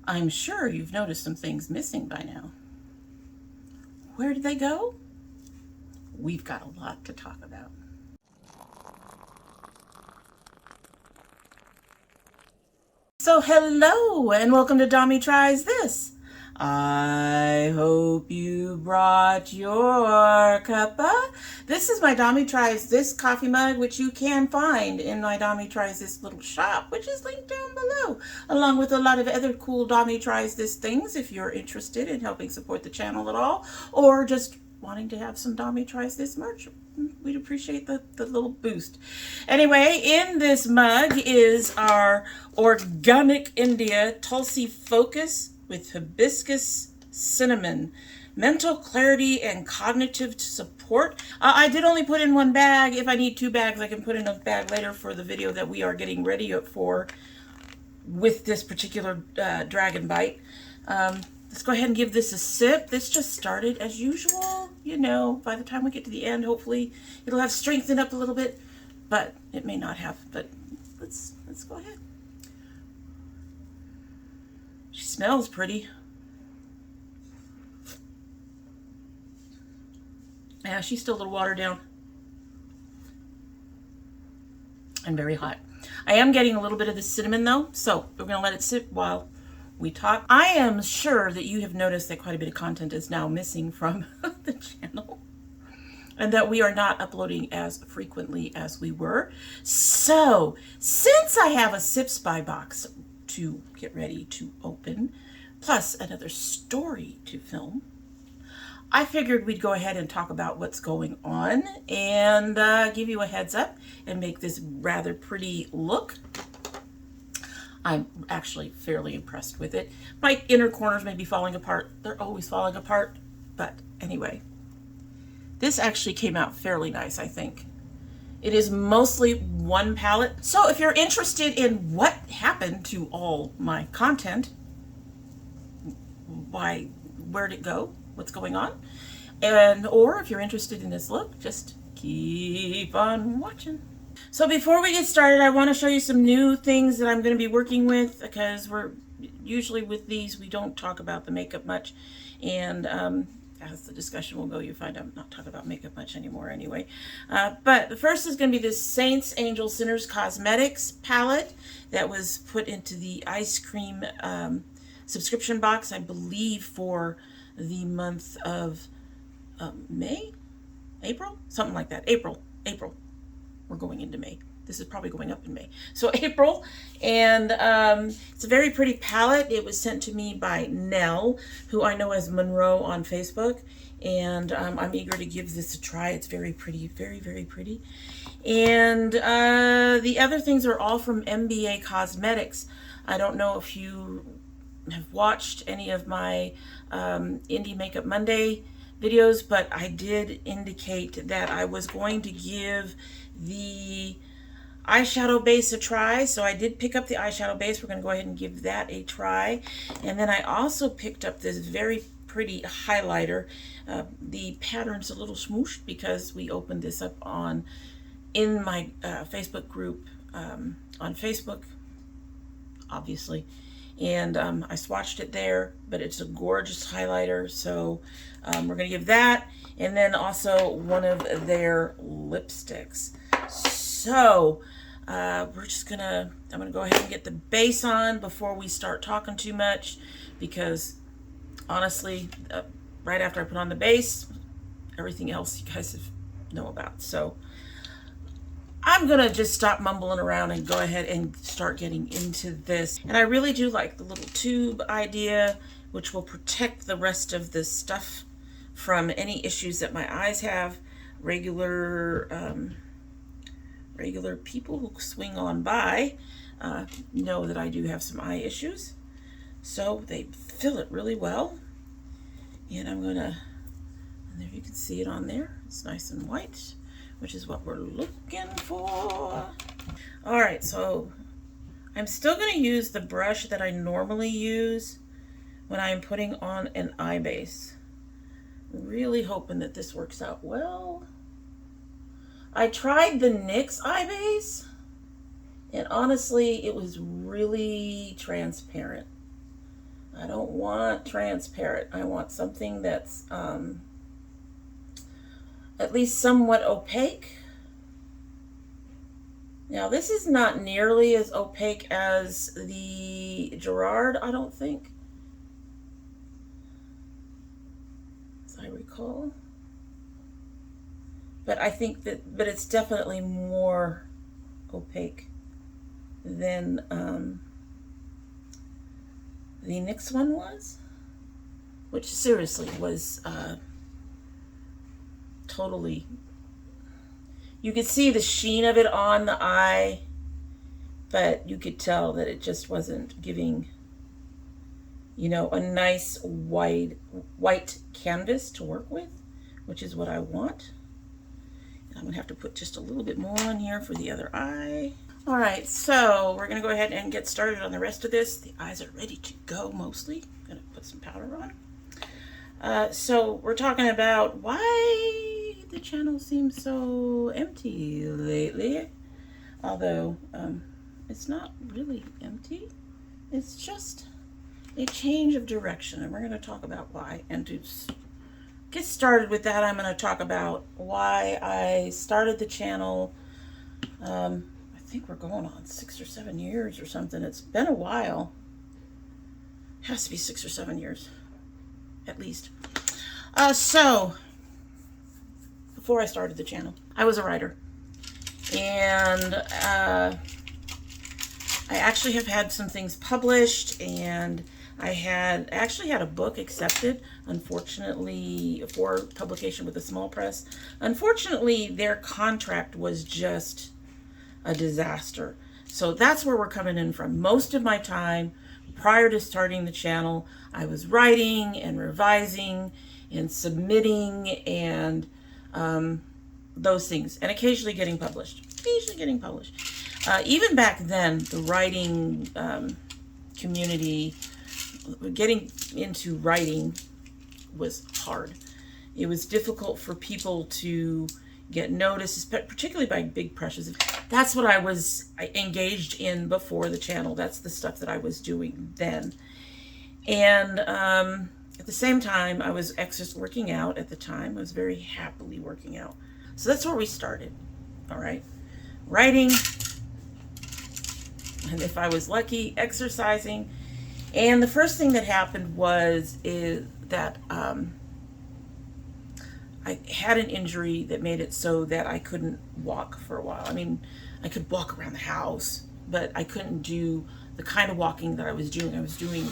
I'm sure you've noticed some things missing by now. Where did they go? We've got a lot to talk about. So hello and welcome to Dommy Tries This. I hope you brought your cuppa. This is my Dommy Tries This coffee mug, which you can find in my Dommy Tries This little shop, which is linked down below, along with a lot of other cool Dommy Tries This things if you're interested in helping support the channel at all, or just wanting to have some Dommy Tries This merch. We'd appreciate the little boost. Anyway, in this mug is our Organic India Tulsi Focus with hibiscus cinnamon, mental clarity and cognitive support. I did only put in one bag. If I need 2 bags, I can put in a bag later for the video that we are getting ready for with this particular dragon bite. Let's go ahead and give this a sip. This just started as usual. You know, by the time we get to the end, hopefully it'll have strengthened up a little bit, but it may not have. But let's go ahead. She smells pretty. Yeah, she's still a little watered down and very hot. I am getting a little bit of the cinnamon though, so we're gonna let it sit while we talk. I am sure that you have noticed that quite a bit of content is now missing from the channel and that we are not uploading as frequently as we were. So since I have a Sip Spy box to get ready to open, plus another story to film, I figured we'd go ahead and talk about what's going on and give you a heads up and make this rather pretty look. I'm actually fairly impressed with it. My inner corners may be falling apart. They're always falling apart. But anyway, this actually came out fairly nice, I think. It is mostly one palette. So if you're interested in what happened to all my content, where'd it go, what's going on, or if you're interested in this look, just keep on watching. So before we get started, I want to show you some new things that I'm going to be working with, because we're usually with these, we don't talk about the makeup much. And as the discussion will go, you find I'm not talking about makeup much anymore anyway. But the first is going to be this Saints, Angels, Sinners Cosmetics palette that was put into the ice cream subscription box, I believe, for the month of May? April? Something like that. April. We're going into May. This is probably going up in May. So April. And it's a very pretty palette. It was sent to me by Nell, who I know as Monroe on Facebook. And I'm eager to give this a try. It's very pretty. Very, very pretty. And the other things are all from MBA Cosmetics. I don't know if you have watched any of my Indie Makeup Monday videos, but I did indicate that I was going to give the eyeshadow base a try. So I did pick up the eyeshadow base. We're going to go ahead and give that a try. And then I also picked up this very pretty highlighter. The pattern's a little smooshed because we opened this up in my Facebook group on Facebook, obviously. And I swatched it there, but it's a gorgeous highlighter. So we're going to give that. And then also one of their lipsticks. So I'm going to go ahead and get the base on before we start talking too much, because honestly, right after I put on the base, everything else you guys know about. So I'm going to just stop mumbling around and go ahead and start getting into this. And I really do like the little tube idea, which will protect the rest of the stuff from any issues that my eyes have. Regular people who swing on by know that I do have some eye issues. So they fill it really well. And I'm going to, and there you can see it on there. It's nice and white, which is what we're looking for. All right, so I'm still going to use the brush that I normally use when I'm putting on an eye base. Really hoping that this works out well. I tried the NYX eye base, and honestly, it was really transparent. want transparent. I want something that's at least somewhat opaque. Now this is not nearly as opaque as the Gerard, I don't think, as I recall. But I think that, but it's definitely more opaque than the NYX one was, which seriously was totally, you could see the sheen of it on the eye, but you could tell that it just wasn't giving, you know, a nice white canvas to work with, which is what I want. I'm gonna have to put just a little bit more on here for the other eye. All right, so we're gonna go ahead and get started on the rest of this. The eyes are ready to go mostly. I'm gonna put some powder on. So we're talking about why the channel seems so empty lately. Although it's not really empty. It's just a change of direction, and we're gonna talk about why. And to get started with that, I'm going to talk about why I started the channel. I think we're going on 6 or 7 years or something. It's been a while. It has to be 6 or 7 years, at least. So, before I started the channel, I was a writer. And I actually have had some things published, and I actually had a book accepted, unfortunately, for publication with a small press. Unfortunately, their contract was just a disaster. So that's where we're coming in from. Most of my time prior to starting the channel, I was writing and revising and submitting and those things, and occasionally getting published. Even back then, the writing community, getting into writing was hard. It was difficult for people to get noticed, particularly by big presses. That's what I was engaged in before the channel. That's the stuff that I was doing then. And at the same time, I was working out at the time. I was very happily working out. So that's where we started, all right? Writing, and if I was lucky, exercising. And the first thing that happened is that I had an injury that made it so that I couldn't walk for a while. I mean, I could walk around the house, but I couldn't do the kind of walking that I was doing. I was doing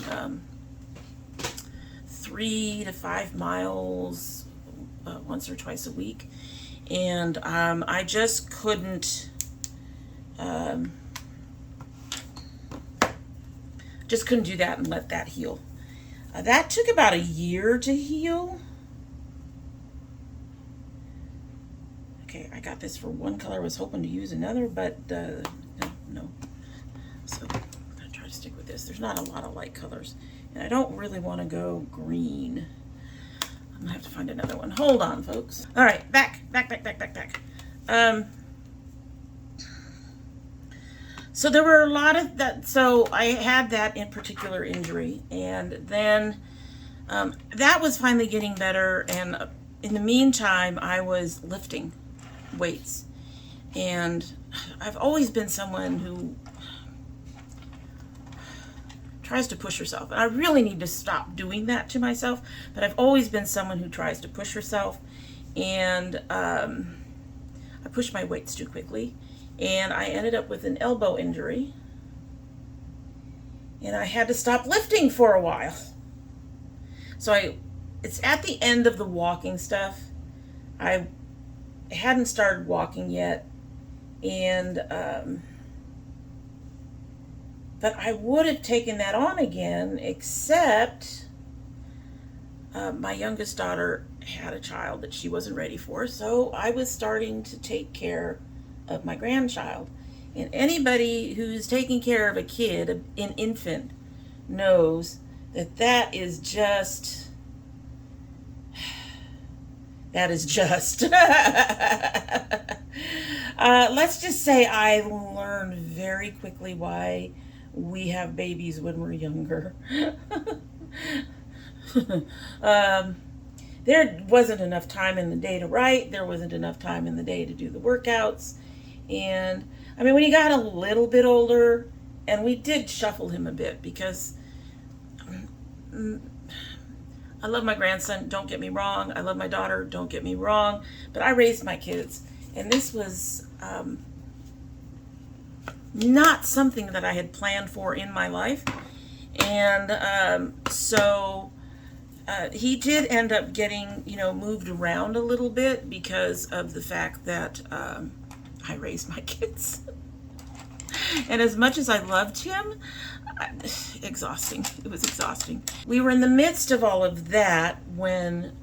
3 to 5 miles once or twice a week. And I just couldn't do that and let that heal. That took about a year to heal. Okay, I got this for one color. I was hoping to use another, but no. So I'm gonna try to stick with this. There's not a lot of light colors, and I don't really want to go green. I'm gonna have to find another one. Hold on, folks. All right, back. So there were a lot of that. So I had that in particular injury, and then that was finally getting better. And in the meantime, I was lifting weights, and I've always been someone who tries to push herself, and I really need to stop doing that to myself. But I've always been someone who tries to push herself, and I pushed my weights too quickly. And I ended up with an elbow injury, and I had to stop lifting for a while. So it's at the end of the walking stuff. I hadn't started walking yet, and but I would have taken that on again, except my youngest daughter had a child that she wasn't ready for, so I was starting to take care of my grandchild. And anybody who's taking care of a kid, an infant, knows that let's just say I learned very quickly why we have babies when we're younger. um, there wasn't enough time in the day to write. There wasn't enough time in the day to do the workouts. And I mean, when he got a little bit older, and we did shuffle him a bit because I love my grandson, don't get me wrong. I love my daughter, don't get me wrong. But I raised my kids, and this was not something that I had planned for in my life. And so he did end up getting, moved around a little bit because of the fact that I raised my kids. And as much as I loved him, exhausting. It was exhausting. We were in the midst of all of that when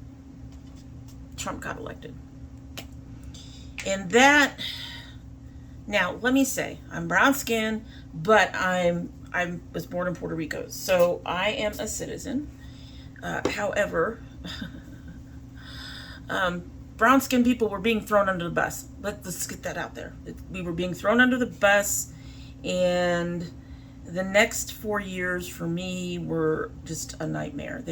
Trump got elected. And that, now let me say, I'm brown skinned, but I was born in Puerto Rico, so I am a citizen. However, brown skinned people were being thrown under the bus. Let's get that out there. We were being thrown under the bus, and the next 4 years for me were just a nightmare.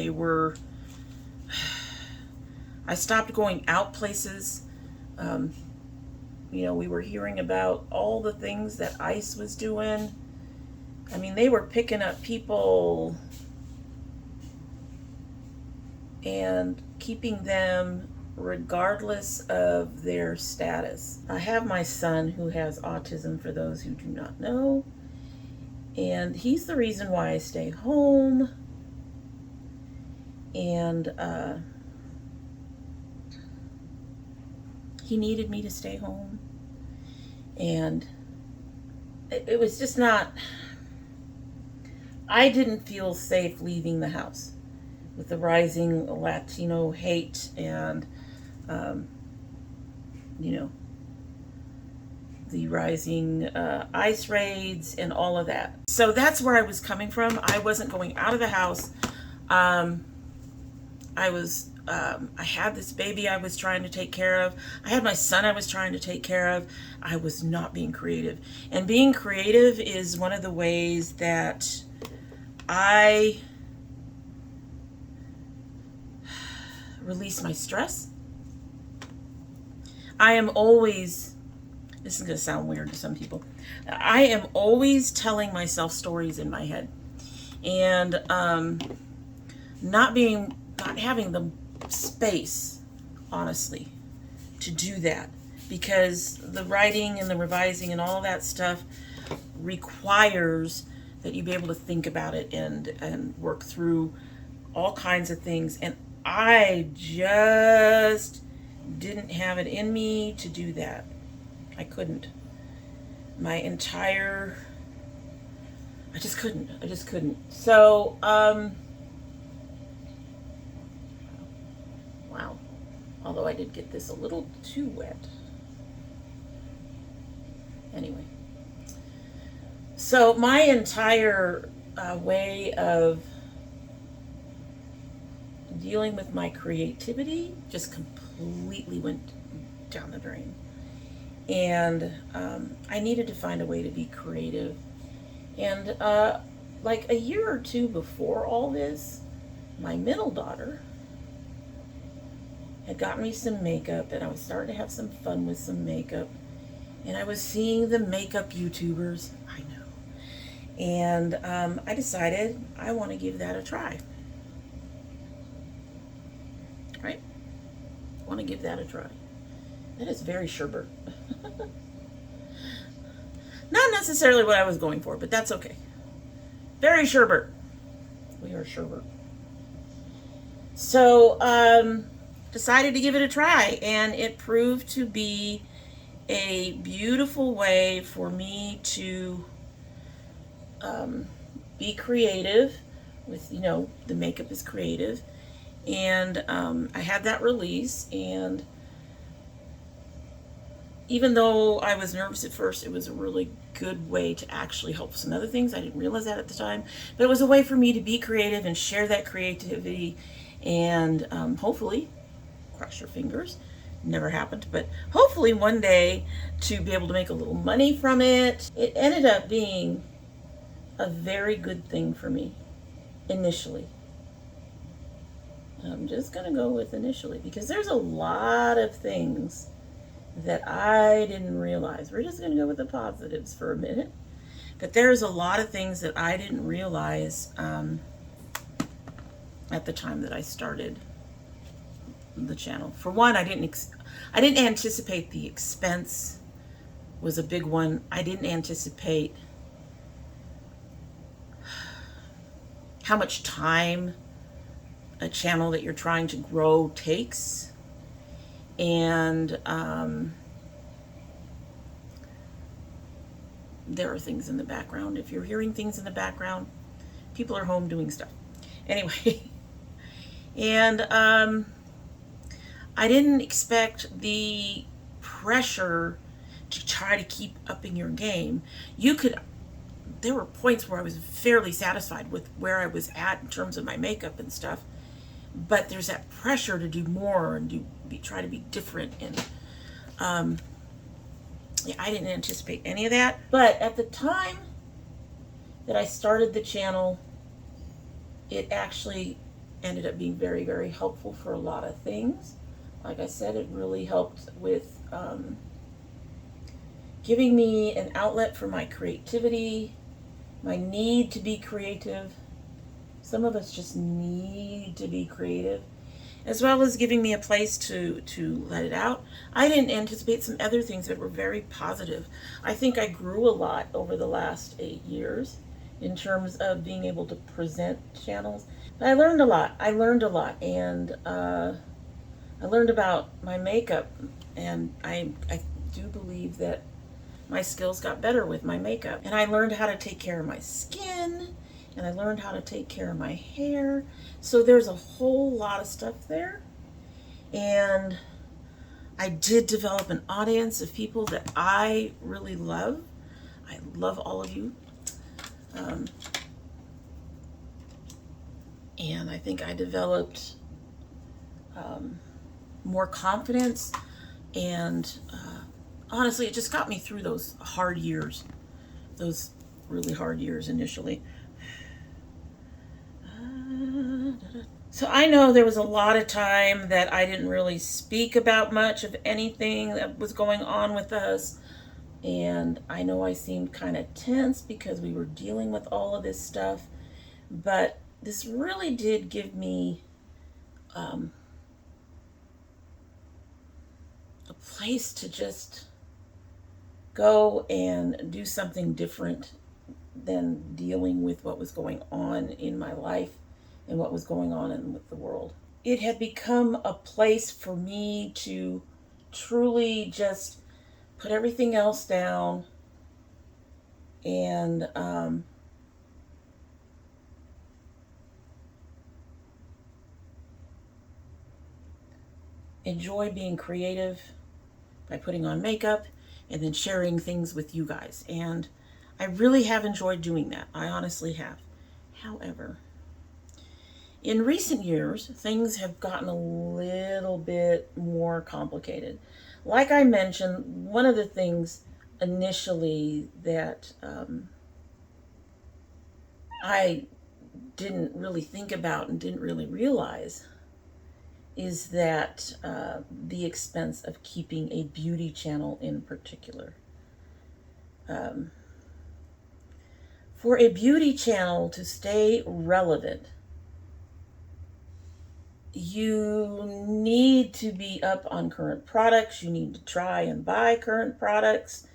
I stopped going out places. We were hearing about all the things that ICE was doing. I mean, they were picking up people and keeping them regardless of their status. I have my son who has autism, for those who do not know, and he's the reason why I stay home. And he needed me to stay home, and it was just not, I didn't feel safe leaving the house with the rising Latino hate and the rising ICE raids and all of that. So that's where I was coming from. I wasn't going out of the house. I had this baby I was trying to take care of. I had my son I was trying to take care of. I was not being creative. And being creative is one of the ways that I release my stress. I am always, this is going to sound weird to some people, I am always telling myself stories in my head. And not having the space, honestly, to do that, because the writing and the revising and all that stuff requires that you be able to think about it and work through all kinds of things. And I just didn't have it in me to do that. I couldn't. I just couldn't. So, wow. Although I did get this a little too wet. Anyway. So my entire way of dealing with my creativity just completely went down the drain. And I needed to find a way to be creative. And like a year or two before all this, my middle daughter had gotten me some makeup, and I was starting to have some fun with some makeup. And I was seeing the makeup YouTubers, I know. And I decided I want to give that a try. Right? I want to give that a try. That is very sherbet. Not necessarily what I was going for, but that's okay. Very sherbet. We are sherbet. So, decided to give it a try, and it proved to be a beautiful way for me to be creative with, the makeup is creative. And I had that release, and even though I was nervous at first, it was a really good way to actually help some other things. I didn't realize that at the time, but it was a way for me to be creative and share that creativity, and hopefully, cross your fingers, never happened, but hopefully one day to be able to make a little money from it. It ended up being a very good thing for me initially. I'm just going to go with initially because there's a lot of things that I didn't realize. We're just going to go with the positives for a minute. But there's a lot of things that I didn't realize at the time that I started the channel. For one, I didn't anticipate the expense was a big one. I didn't anticipate how much time a channel that you're trying to grow takes. And there are things in the background. If you're hearing things in the background, people are home doing stuff. Anyway, and I didn't expect the pressure to try to keep upping your game. There were points where I was fairly satisfied with where I was at in terms of my makeup and stuff, but there's that pressure to do more and try to be different. And yeah, I didn't anticipate any of that. But at the time that I started the channel, it actually ended up being very, very helpful for a lot of things. Like I said, it really helped with giving me an outlet for my creativity, my need to be creative. Some of us just need to be creative, as well as giving me a place to let it out. I didn't anticipate some other things that were very positive. I think I grew a lot over the last 8 years in terms of being able to present channels. But I learned a lot. And I learned about my makeup, and I do believe that my skills got better with my makeup. And I learned how to take care of my skin, and I learned how to take care of my hair. So there's a whole lot of stuff there. And I did develop an audience of people that I really love. I love all of you. And I think I developed more confidence, and honestly, it just got me through those hard years, those really hard years initially. So I know there was a lot of time that I didn't really speak about much of anything that was going on with us. And I know I seemed kind of tense because we were dealing with all of this stuff. But this really did give me a place to just go and do something different than dealing with what was going on in my life and what was going on with the world. It had become a place for me to truly just put everything else down and enjoy being creative by putting on makeup and then sharing things with you guys. And I really have enjoyed doing that. I honestly have. However, in recent years, things have gotten a little bit more complicated. Like I mentioned, one of the things initially that I didn't really think about and didn't really realize is that the expense of keeping a beauty channel in particular. For a beauty channel to stay relevant, you need to be up on current products. You need to try and buy current products,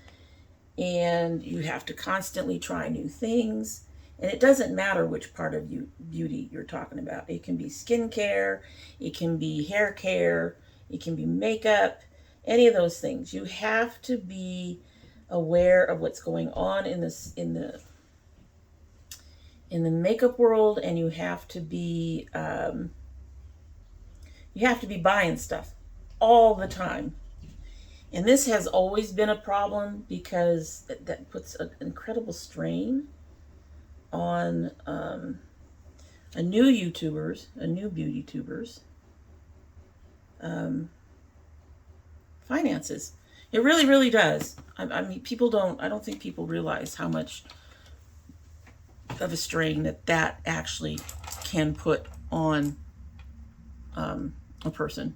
and you have to constantly try new things. And it doesn't matter which part of beauty you're talking about. It can be skincare, it can be hair care, it can be makeup, any of those things. You have to be aware of what's going on in the makeup world, and you have to be buying stuff all the time. And this has always been a problem because that puts an incredible strain on a new beauty tubers finances. It really, really does. I mean, I don't think people realize how much of a strain that actually can put on a person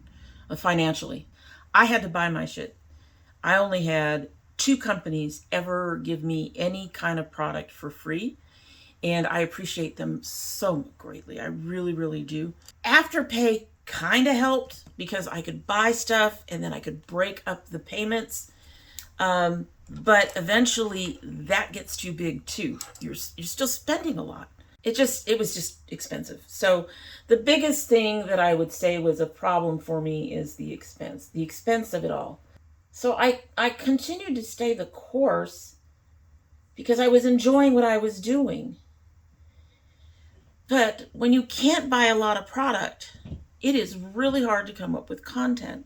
financially. I had to buy my shit. I only had 2 companies ever give me any kind of product for free, and I appreciate them so greatly. I really, really do. Afterpay kind of helped because I could buy stuff and then I could break up the payments. But eventually that gets too big too. You're still spending a lot. It was just expensive. So the biggest thing that I would say was a problem for me is the expense of it all. So I continued to stay the course because I was enjoying what I was doing. But when you can't buy a lot of product, it is really hard to come up with content.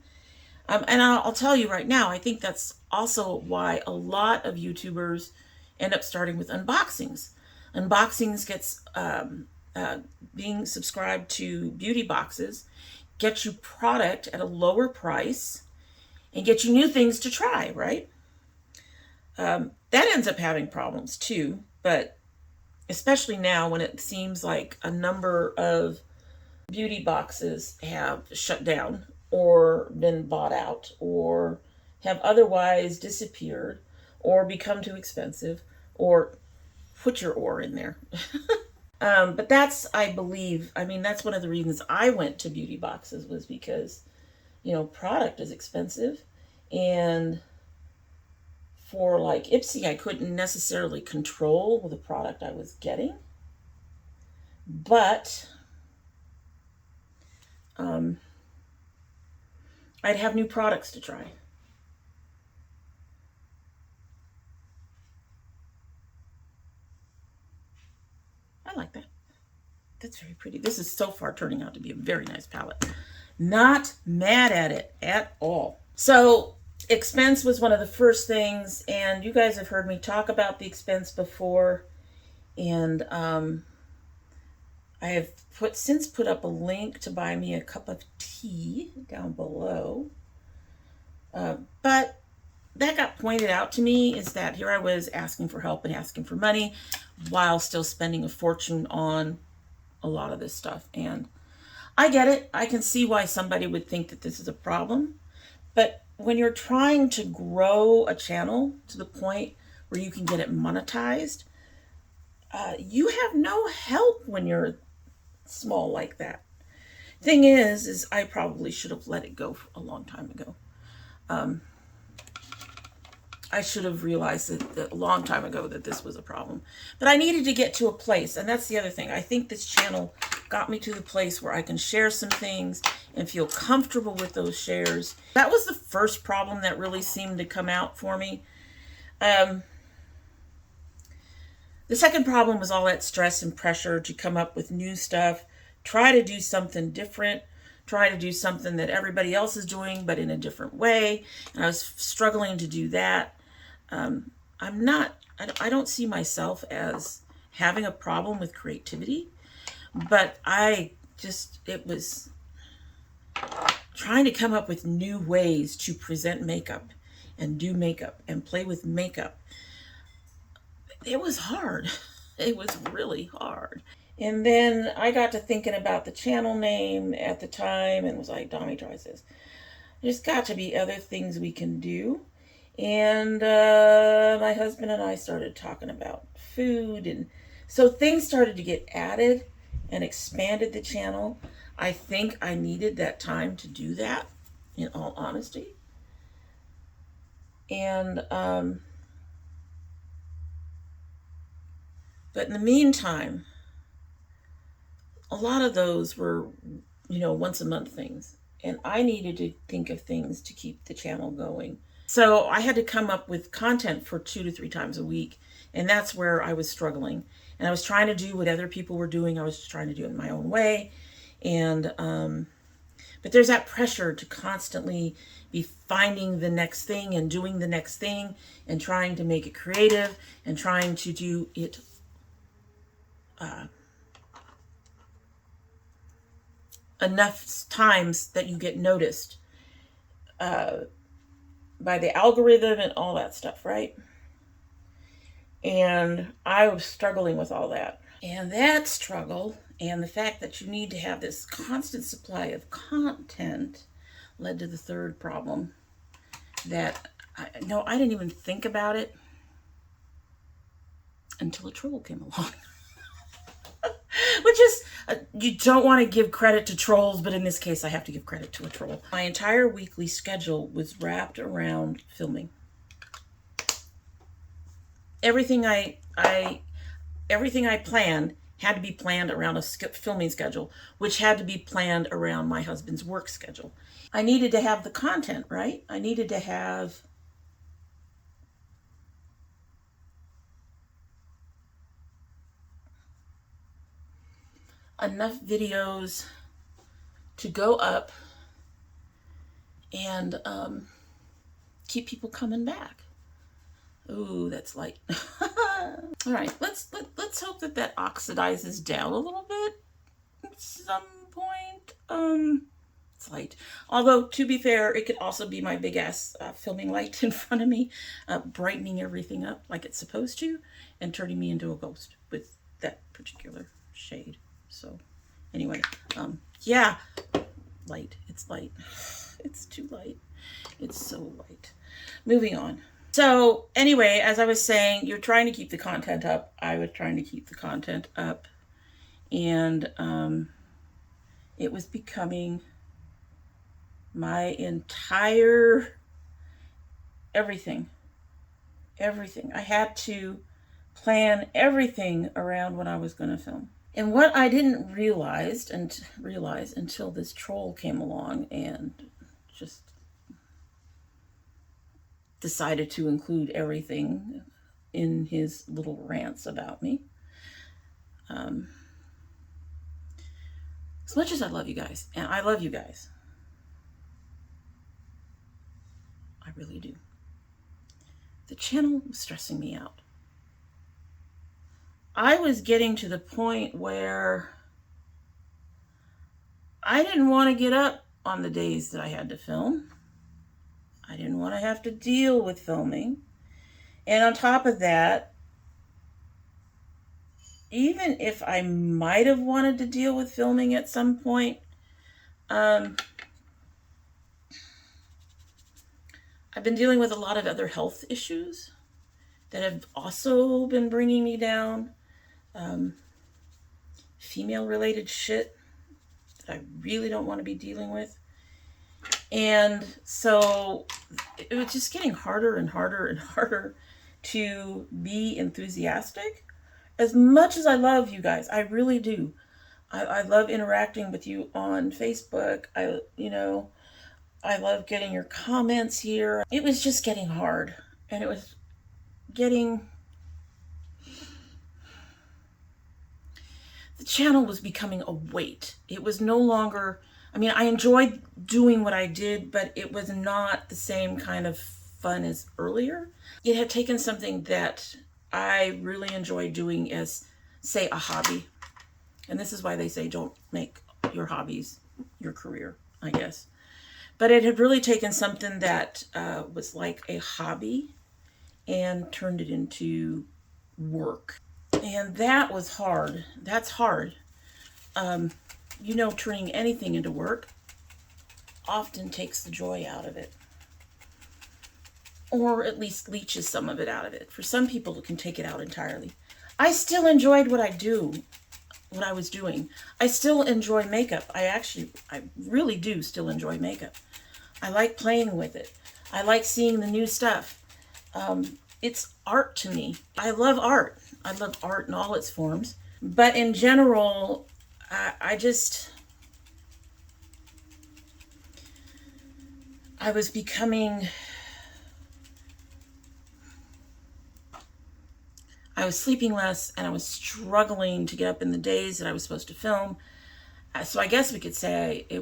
And I'll tell you right now, I think that's also why a lot of YouTubers end up starting with unboxings. Unboxings gets being subscribed to beauty boxes, get you product at a lower price, and get you new things to try, right? That ends up having problems too, but especially now when it seems like a number of beauty boxes have shut down or been bought out or have otherwise disappeared or become too expensive, or put your or in there. But that's, I believe, that's one of the reasons I went to beauty boxes, was because, product is expensive. And for like Ipsy, I couldn't necessarily control the product I was getting. But I'd have new products to try. I like that. That's very pretty. This is so far turning out to be a very nice palette. Not mad at it at all. So expense was one of the first things, and you guys have heard me talk about the expense before, and I have since put up a link to buy me a cup of tea down below. But that got pointed out to me, is that here I was asking for help and asking for money while still spending a fortune on a lot of this stuff. And I get it. I can see why somebody would think that this is a problem. But when you're trying to grow a channel to the point where you can get it monetized, you have no help when you're small like that. Thing is I probably should have let it go a long time ago. I should have realized that a long time ago that this was a problem. But I needed to get to a place, and that's the other thing. I think this channel got me to the place where I can share some things and feel comfortable with those shares. That was the first problem that really seemed to come out for me. The second problem was all that stress and pressure to come up with new stuff, try to do something different, try to do something that everybody else is doing, but in a different way. And I was struggling to do that. I don't see myself as having a problem with creativity, but it was trying to come up with new ways to present makeup and do makeup and play with makeup. It was hard. It was really hard. And then I got to thinking about the channel name at the time and was like, domytriesthis. There's got to be other things we can do. And my husband and I started talking about food. And so things started to get added and expanded the channel. I think I needed that time to do that, in all honesty. And but in the meantime, a lot of those were, once a month things. And I needed to think of things to keep the channel going. So I had to come up with content for 2 to 3 times a week. And that's where I was struggling. And I was trying to do what other people were doing. I was just trying to do it in my own way. And, but there's that pressure to constantly be finding the next thing and doing the next thing and trying to make it creative and trying to do it enough times that you get noticed by the algorithm and all that stuff, right? And I was struggling with all that. And that struggle And the fact that you need to have this constant supply of content led to the third problem that I didn't even think about it until a troll came along. Which is, you don't want to give credit to trolls, but in this case, I have to give credit to a troll. My entire weekly schedule was wrapped around filming. Everything I planned had to be planned around a filming schedule, which had to be planned around my husband's work schedule. I needed to have the content, right? I needed to have enough videos to go up and keep people coming back. Ooh, that's light. All right, let's hope that oxidizes down a little bit at some point. It's light. Although, to be fair, it could also be my big ass filming light in front of me, brightening everything up like it's supposed to, and turning me into a ghost with that particular shade. So, anyway, yeah, light. It's light. It's too light. It's so light. Moving on. So, anyway, as I was saying, you're trying to keep the content up. I was trying to keep the content up. And it was becoming my entire everything. I had to plan everything around what I was going to film. And what I didn't realize until this troll came along and just decided to include everything in his little rants about me. As much as I love you guys, and I love you guys, I really do, the channel was stressing me out. I was getting to the point where I didn't want to get up on the days that I had to film. I didn't want to have to deal with filming. And on top of that, even if I might have wanted to deal with filming at some point, I've been dealing with a lot of other health issues that have also been bringing me down. Female-related shit that I really don't want to be dealing with. And so it was just getting harder and harder and harder to be enthusiastic. As much as I love you guys, I really do. I love interacting with you on Facebook. I love getting your comments here. It was just getting hard. And it was getting... The channel was becoming a weight. It was no longer... I mean, I enjoyed doing what I did, but it was not the same kind of fun as earlier. It had taken something that I really enjoy doing as, say, a hobby. And this is why they say don't make your hobbies your career, I guess. But it had really taken something that was like a hobby and turned it into work. And that was hard. That's hard. Turning anything into work often takes the joy out of it. Or at least leeches some of it out of it. For some people, it can take it out entirely. I still enjoyed what I was doing. I still enjoy makeup. I really do still enjoy makeup. I like playing with it. I like seeing the new stuff. It's art to me. I love art. I love art in all its forms. But in general, I was becoming... I was sleeping less, and I was struggling to get up in the days that I was supposed to film. So I guess we could say I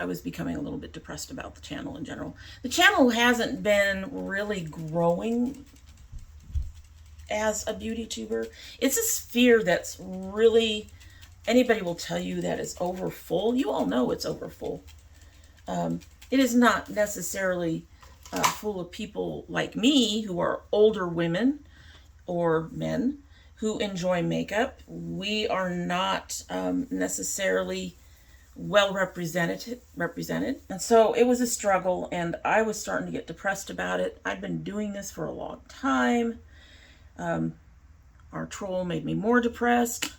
was becoming a little bit depressed about the channel in general. The channel hasn't been really growing as a beauty tuber. It's a sphere that's really, anybody will tell you that it's over full. You all know it's over full. It is not necessarily full of people like me who are older women or men who enjoy makeup. We are not necessarily well represented. And so it was a struggle, and I was starting to get depressed about it. I'd been doing this for a long time. Our troll made me more depressed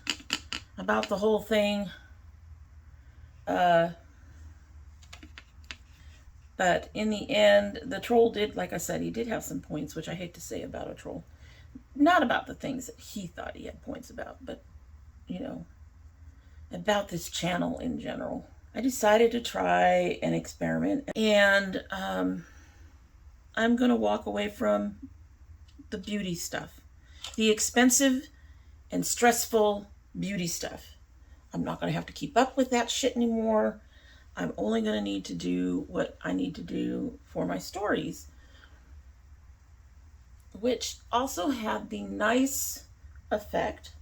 about the whole thing. But in the end, the troll did, like I said, he did have some points, which I hate to say about a troll. Not about the things that he thought he had points about, but, you know, about this channel in general. I decided to try an experiment, and I'm going to walk away from the beauty stuff. The expensive and stressful beauty stuff. I'm not going to have to keep up with that shit anymore. I'm only going to need to do what I need to do for my stories, which also had the nice effect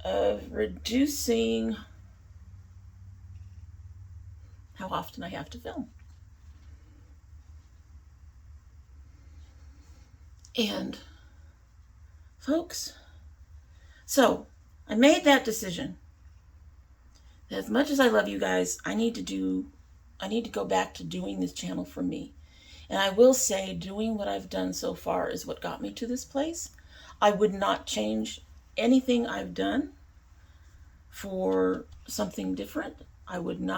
of reducing how often I have to film. And folks, so I made that decision. As much as I love you guys, I need to go back to doing this channel for me. And I will say, doing what I've done so far is what got me to this place. I would not change anything I've done for something different. I wouldn't.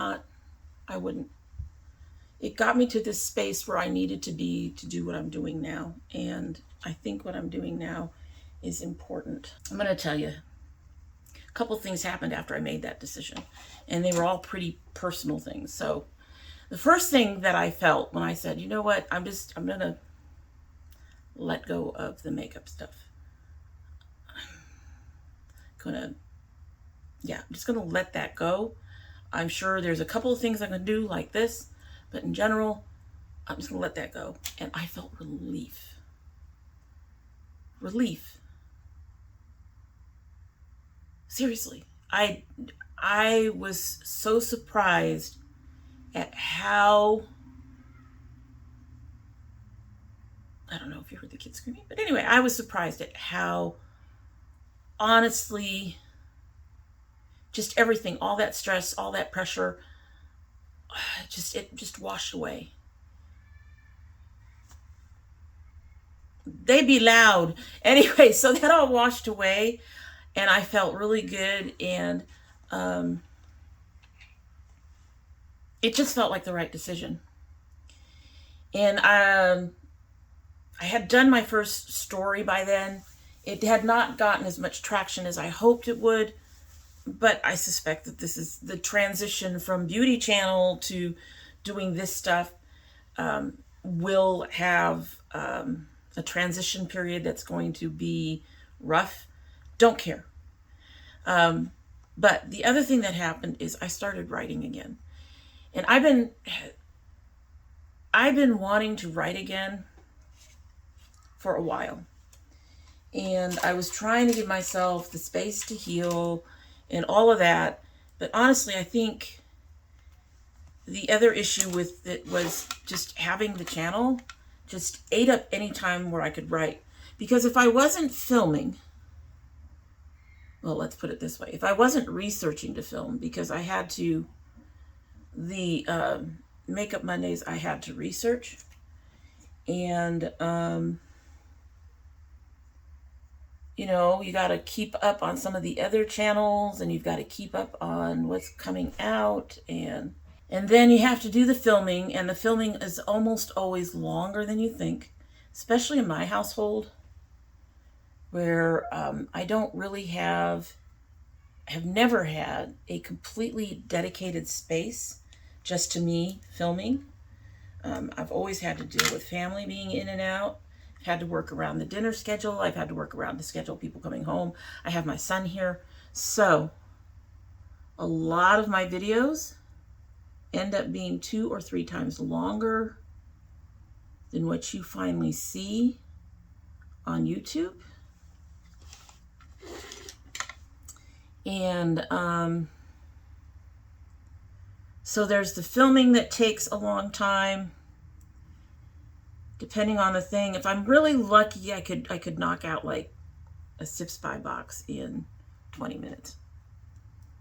It got me to this space where I needed to be to do what I'm doing now. And I think what I'm doing now is important. I'm going to tell you, a couple things happened after I made that decision, and they were all pretty personal things. So the first thing that I felt when I said, you know what, I'm going to let go of the makeup stuff. I'm just going to let that go. I'm sure there's a couple of things I can do like this, but in general, I'm just going to let that go. And I felt relief. Relief. Seriously, I was so surprised at how, I don't know if you heard the kids screaming, but anyway, I was surprised at how honestly, just everything, all that stress, all that pressure, it just washed away. They be loud. Anyway, so that all washed away. And I felt really good, and it just felt like the right decision. And I had done my first story by then. It had not gotten as much traction as I hoped it would, but I suspect that this is the transition from beauty channel to doing this stuff. Will have a transition period that's going to be rough. Don't care. But the other thing that happened is I started writing again. And I've been wanting to write again for a while. And I was trying to give myself the space to heal and all of that. But honestly, I think the other issue with it was just having the channel just ate up any time where I could write. Because if I wasn't filming, well, let's put it this way. If I wasn't researching to film, because I had to, the Makeup Mondays, I had to research. And, you know, you got to keep up on some of the other channels, and you've got to keep up on what's coming out. And then you have to do the filming, and the filming is almost always longer than you think, especially in my household, where I don't really have never had a completely dedicated space just to me filming. I've always had to deal with family being in and out. I've had to work around the dinner schedule. I've had to work around the schedule people coming home. I have my son here. So a lot of my videos end up being 2 or 3 times longer than what you finally see on YouTube. And so there's the filming that takes a long time, depending on the thing. If I'm really lucky, I could knock out like a Sips By box in 20 minutes,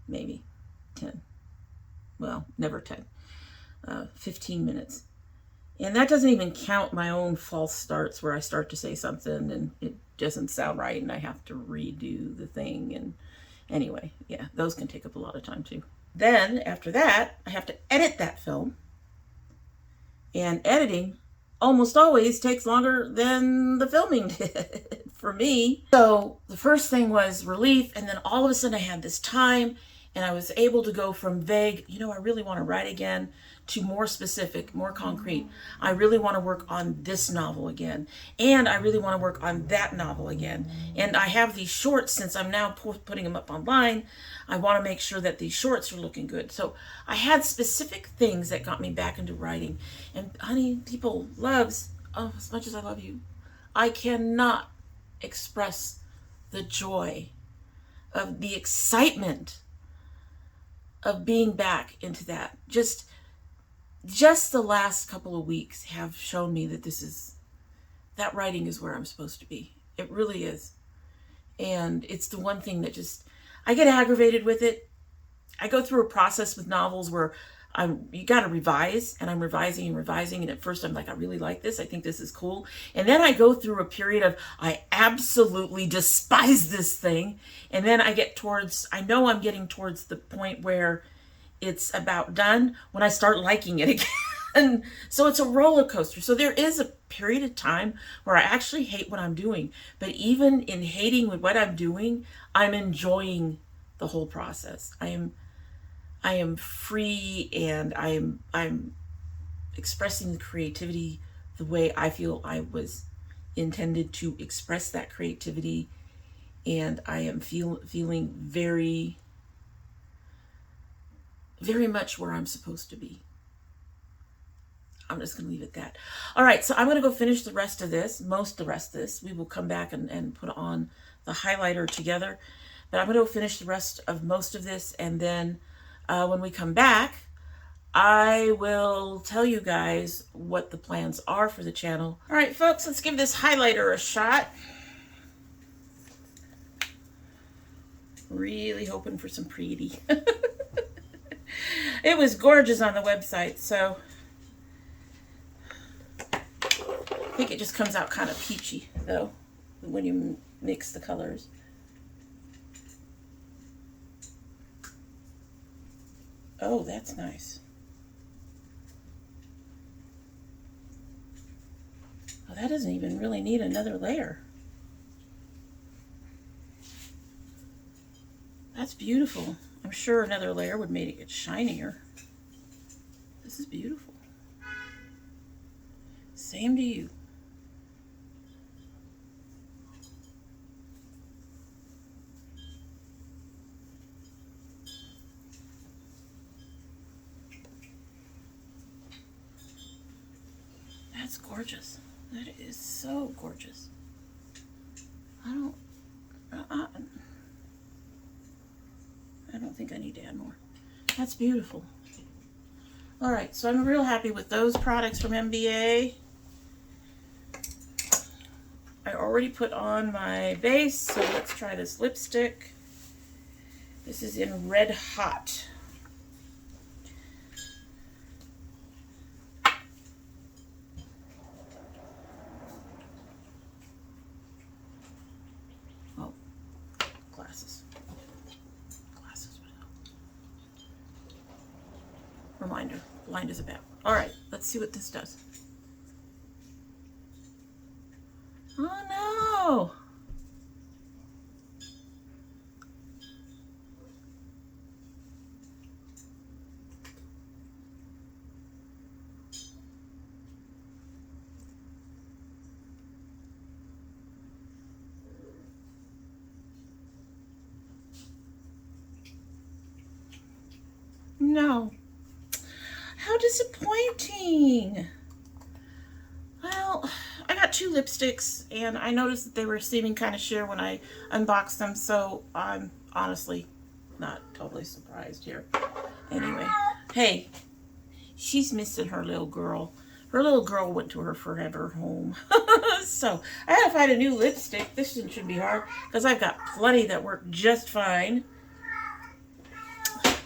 maybe 10. Well, never 10. 15 minutes. And that doesn't even count my own false starts where I start to say something and it doesn't sound right and I have to redo the thing. And anyway, yeah, those can take up a lot of time too. Then after that, I have to edit that film. And editing almost always takes longer than the filming did for me. So the first thing was relief, and then all of a sudden I had this time and I was able to go from vague, you know, I really want to write again, to more specific, more concrete. I really want to work on this novel again, and I really want to work on that novel again. And I have these shorts, since I'm now putting them up online, I want to make sure that these shorts are looking good. So I had specific things that got me back into writing. And honey, people loves, oh, as much as I love you, I cannot express the joy of the excitement of being back into that. Just the last couple of weeks have shown me that that writing is where I'm supposed to be. It really is. And it's the one thing that I get aggravated with it. I go through a process with novels where you got to revise, and I'm revising and revising. And at first I'm like, I really like this. I think this is cool. And then I go through a period of, I absolutely despise this thing. And then I know I'm getting towards the point where it's about done when I start liking it again. So it's a roller coaster. So there is a period of time where I actually hate what I'm doing. But even in hating with what I'm doing, I'm enjoying the whole process. I am free, and I'm expressing the creativity the way I feel I was intended to express that creativity. And I am feeling very, very much where I'm supposed to be. I'm just going to leave it at that. All right, so I'm going to go finish the rest of this, We will come back and put on the highlighter together. But I'm going to go finish the rest of most of this, and then when we come back, I will tell you guys what the plans are for the channel. All right, folks, let's give this highlighter a shot. Really hoping for some pretty. It was gorgeous on the website, so I think it just comes out kind of peachy, though, when you mix the colors. Oh, that's nice. Oh, that doesn't even really need another layer. That's beautiful. I'm sure another layer would make it shinier. This is beautiful. Same to you. That's gorgeous. That is so gorgeous. I don't think I need to add more. That's beautiful. All right, so I'm real happy with those products from MBA. I already put on my base, so let's try this lipstick. This is in Red Hot. Oh, glasses. Reminder, blind as a bat. All right, let's see what this does. Oh no! No. How disappointing. Well, I got 2 lipsticks, and I noticed that they were seeming kind of sheer when I unboxed them, so I'm honestly not totally surprised here. Anyway, hey, she's missing her little girl. Her little girl went to her forever home. So I had to find a new lipstick. This shouldn't be hard because I've got plenty that work just fine.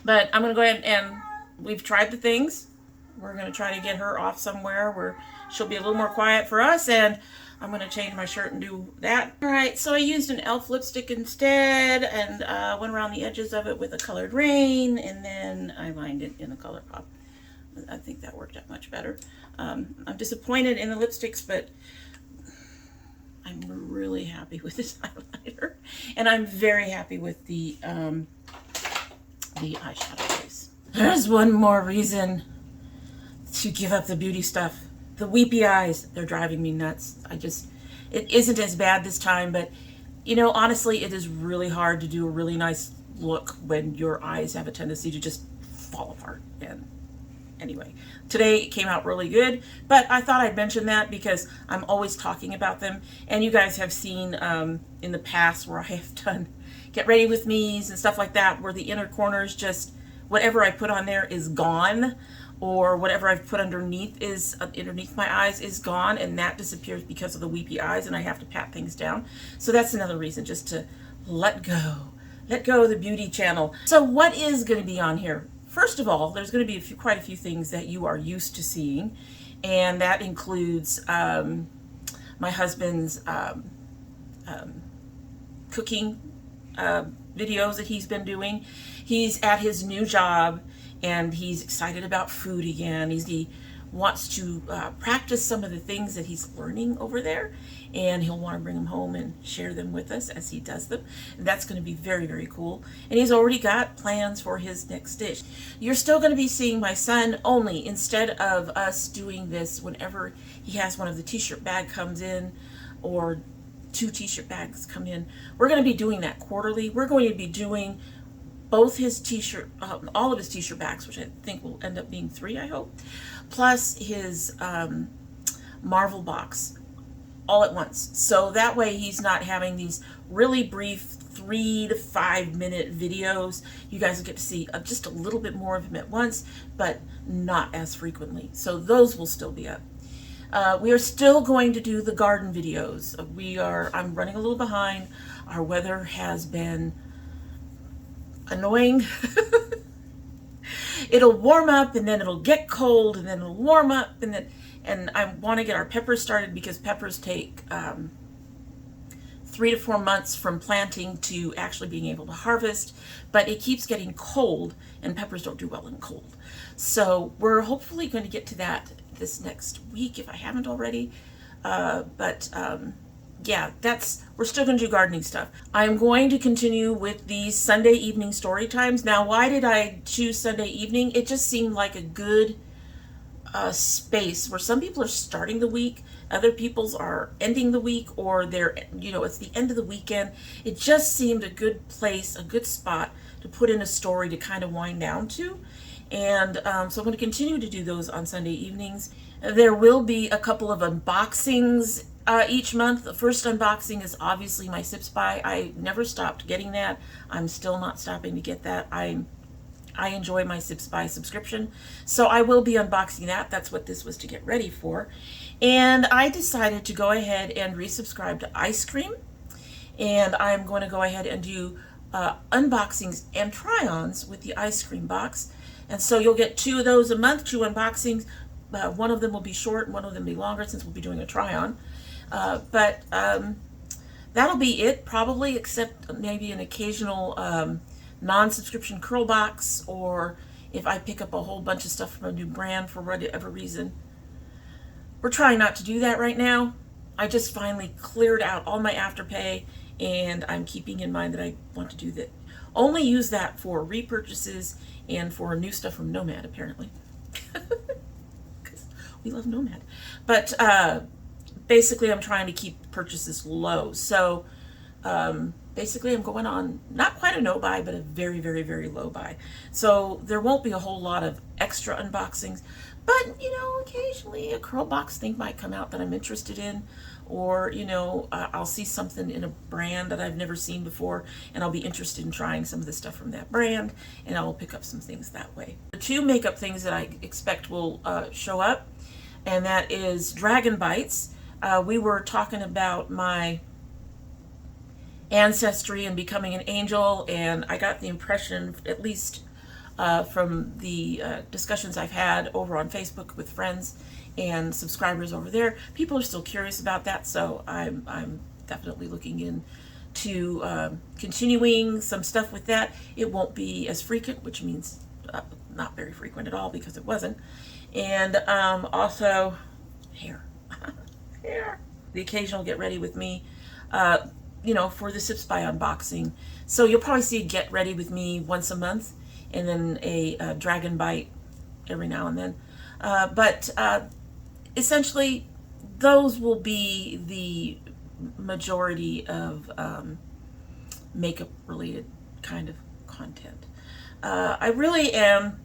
But I'm going to go ahead and we've tried the things. We're going to try to get her off somewhere where she'll be a little more quiet for us, and I'm going to change my shirt and do that. All right, so I used an e.l.f. lipstick instead and went around the edges of it with a colored rain, and then I lined it in a color pop. I think that worked out much better. I'm disappointed in the lipsticks, but I'm really happy with this highlighter, and I'm very happy with the eyeshadow base. There's one more reason to give up the beauty stuff. The weepy eyes, they're driving me nuts. It isn't as bad this time, but you know, honestly, it is really hard to do a really nice look when your eyes have a tendency to just fall apart. And anyway, today it came out really good, but I thought I'd mention that because I'm always talking about them, and you guys have seen in the past where I have done get ready with me's and stuff like that, where the inner corners just, whatever I put on there is gone, or whatever I've put underneath my eyes is gone, and that disappears because of the weepy eyes, and I have to pat things down. So that's another reason just to let go of the beauty channel. So what is going to be on here? First of all, there's going to be quite a few things that you are used to seeing, and that includes my husband's cooking videos that he's been doing. He's at his new job, and he's excited about food again. He wants to practice some of the things that he's learning over there, and he'll want to bring them home and share them with us as he does them. And that's going to be very, very cool. And he's already got plans for his next dish. You're still going to be seeing my son only, instead of us doing this whenever he has one of the t-shirt bag comes in, or 2 t-shirt bags come in. We're going to be doing that quarterly. We're going to be doing both his t-shirt, all of his t-shirt bags, which I think will end up being 3, I hope, plus his Marvel box all at once. So that way he's not having these really brief 3 to 5 minute videos. You guys will get to see just a little bit more of him at once, but not as frequently. So those will still be up. We are still going to do the garden videos. I'm running a little behind. Our weather has been annoying. It'll warm up, and then it'll get cold, and then it'll warm up, and I want to get our peppers started, because peppers take 3 to 4 months from planting to actually being able to harvest, but it keeps getting cold, and peppers don't do well in cold. So we're hopefully going to get to that this next week, if I haven't already. Yeah, we're still going to do gardening stuff. I'm going to continue with these Sunday evening story times. Now, why did I choose Sunday evening? It just seemed like a good space where some people are starting the week, other people's are ending the week, or it's the end of the weekend. It just seemed a good place, a good spot to put in a story to kind of wind down to. And so I'm going to continue to do those on Sunday evenings. There will be a couple of unboxings each month. The first unboxing is obviously my Sips By. I never stopped getting that. I'm still not stopping to get that. I enjoy my Sips By subscription, so I will be unboxing that. That's what this was to get ready for. And I decided to go ahead and resubscribe to Ice Cream, and I'm going to go ahead and do unboxings and try-ons with the Ice Cream box. And so you'll get 2 of those a month, 2 unboxings. One of them will be short and one of them will be longer, since we'll be doing a try-on. But that'll be it, probably, except maybe an occasional non-subscription curl box, or if I pick up a whole bunch of stuff from a new brand for whatever reason. We're trying not to do that right now. I just finally cleared out all my Afterpay, and I'm keeping in mind that I want to do that. Only use that for repurchases and for new stuff from Nomad, apparently. Because we love Nomad. But basically, I'm trying to keep purchases low. So basically, I'm going on not quite a no buy, but a very, very, very low buy. So there won't be a whole lot of extra unboxings. But, occasionally a curl box thing might come out that I'm interested in. Or, I'll see something in a brand that I've never seen before, and I'll be interested in trying some of the stuff from that brand, and I will pick up some things that way. The 2 makeup things that I expect will show up. and that is Dragyn Bytes. We were talking about my ancestry and becoming an angel, and I got the impression, at least from the discussions I've had over on Facebook with friends and subscribers over there, people are still curious about that, so I'm definitely looking into continuing some stuff with that. It won't be as frequent, which means not very frequent at all, because it wasn't. And also hair. Hair. The occasional get ready with me, you know, for the Sips by unboxing. So you'll probably see a get ready with me once a month, and then a Dragyn bite every now and then. But essentially, those will be the majority of makeup related kind of content. I really am,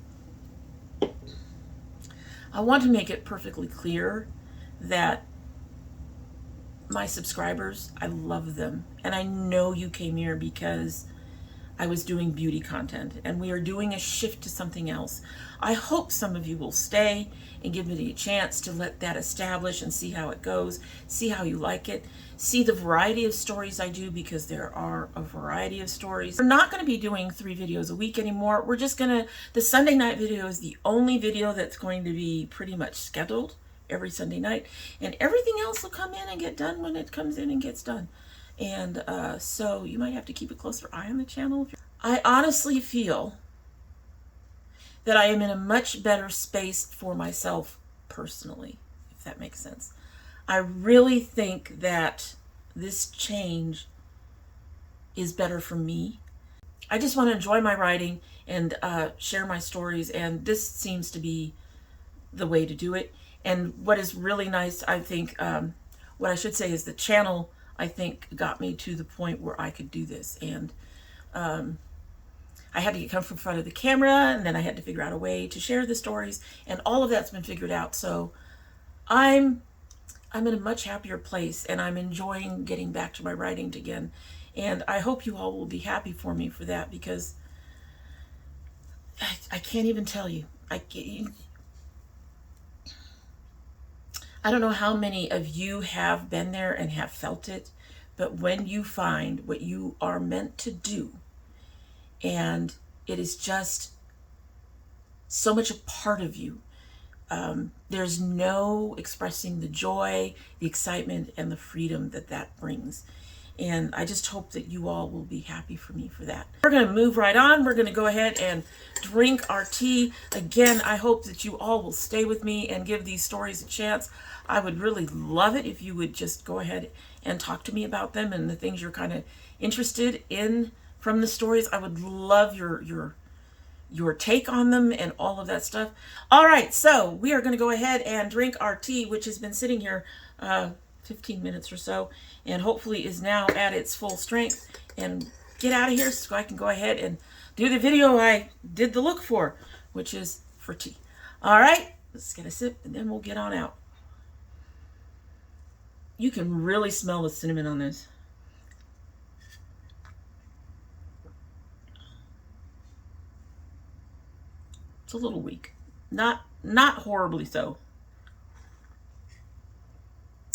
I want to make it perfectly clear that my subscribers, I love them, and I know you came here because I was doing beauty content, and we are doing a shift to something else. I hope some of you will stay and give me a chance to let that establish and see how it goes, see how you like it, see the variety of stories I do, because there are a variety of stories. We're not going to be doing 3 videos a week anymore. We're just going to, the Sunday night video is the only video that's going to be pretty much scheduled every Sunday night, and everything else will come in and get done when it comes in and gets done. And so you might have to keep a closer eye on the channel. I honestly feel that I am in a much better space for myself personally, if that makes sense. I really think that this change is better for me. I just want to enjoy my writing and share my stories, and this seems to be the way to do it. And what is really nice, I think, what I should say is the channel, I think, got me to the point where I could do this. And I had to get comfortable in front of the camera, and then I had to figure out a way to share the stories, and all of that's been figured out. So I'm in a much happier place, and I'm enjoying getting back to my writing again. And I hope you all will be happy for me for that, because I can't even tell you. I don't know how many of you have been there and have felt it, but when you find what you are meant to do, and it is just so much a part of you, there's no expressing the joy, the excitement, and the freedom that that brings. And I just hope that you all will be happy for me for that. We're going to move right on. We're going to go ahead and drink our tea. Again, I hope that you all will stay with me and give these stories a chance. I would really love it if you would just go ahead and talk to me about them and the things you're kind of interested in from the stories. I would love your take on them and all of that stuff. All right, so we are going to go ahead and drink our tea, which has been sitting here 15 minutes or so, and hopefully is now at its full strength, and get out of here so I can go ahead and do the video I did the look for, which is for tea. All right, let's get a sip, and then we'll get on out. You can really smell the cinnamon on this. It's a little weak. Not horribly so.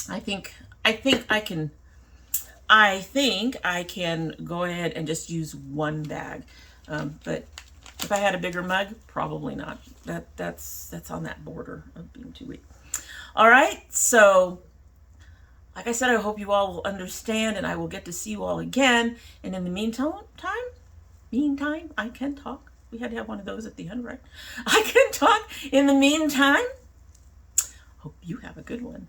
I think I can go ahead and just use one bag. But if I had a bigger mug, probably not. That's on that border of being too weak. All right, so like I said, I hope you all will understand, and I will get to see you all again. And in the meantime, I can talk. We had to have one of those at the end, right? I can talk. In the meantime, hope you have a good one.